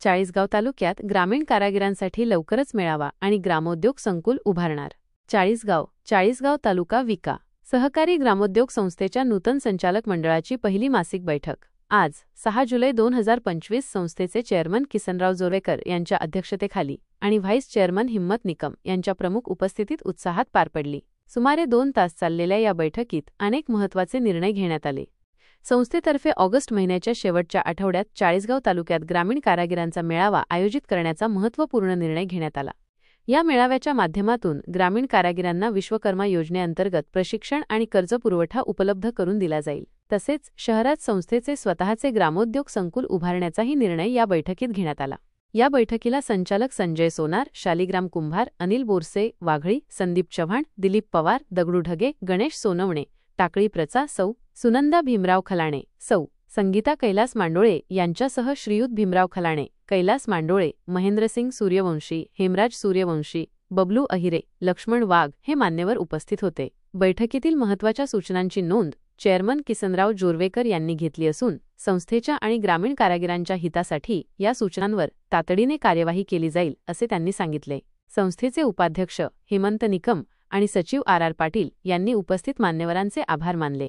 चाळीसगाव तालुक्यात ग्रामीण कारागिरांसाठी लवकरच मेळावा आणि ग्रामोद्योग संकुल उभारणार. चाळीसगाव तालुका विका सहकारी ग्रामोद्योग संस्थेच्या नूतन संचालक मंडळाची पहिली मासिक बैठक आज 6 जुलै 2025 संस्थेचे चेअरमन किसनराव जोरवेकर यांच्या अध्यक्षतेखाली आणि व्हाईस चेअरमन हिम्मत निकम यांच्या प्रमुख उपस्थितीत उत्साहात पार पडली. सुमारे 2 तास चाललेल्या या बैठकीत अनेक महत्त्वाचे निर्णय घेण्यात आले. संस्थेतर्फे ऑगस्ट महिन्याच्या शेवटच्या आठवड्यात चाळीसगाव तालुक्यात ग्रामीण कारागिरांचा मेळावा आयोजित करण्याचा महत्त्वपूर्ण निर्णय घेण्यात आला. या मेळाव्याच्या माध्यमातून ग्रामीण कारागिरांना विश्वकर्मा योजनेअंतर्गत प्रशिक्षण आणि कर्जपुरवठा उपलब्ध करून दिला जाईल. तसेच शहरात संस्थेचे स्वतःचे ग्रामोद्योग संकुल उभारण्याचाही निर्णय या बैठकीत घेण्यात आला. या बैठकीला संचालक संजय सोनार, शालिग्राम कुंभार, अनिल बोरसे वाघळी, संदीप चव्हाण, दिलीप पवार, दगडू ढगे, गणेश सोनवणे, टाकळी प्रचा, सौ. सुनंदा भीमराव खलाणे, सौ. संगीता कैलास मांडोळे यांच्यासह श्रीयुत भीमराव खलाणे, कैलास मांडोळे, महेंद्रसिंग सूर्यवंशी, हेमराज सूर्यवंशी, बबलू अहिरे, लक्ष्मण वाघ हे मान्यवर उपस्थित होते. बैठकीतील महत्त्वाच्या सूचनांची नोंद चेअरमन किसनराव जोरवेकर यांनी घेतली असून संस्थेच्या आणि ग्रामीण कारागिरांच्या हितासाठी या सूचनांवर तातडीने कार्यवाही केली जाईल असे त्यांनी सांगितले. संस्थेचे उपाध्यक्ष हेमंत निकम आणि सचिव आर. पाटील यांनी उपस्थित मान्यवरांचे आभार मानले.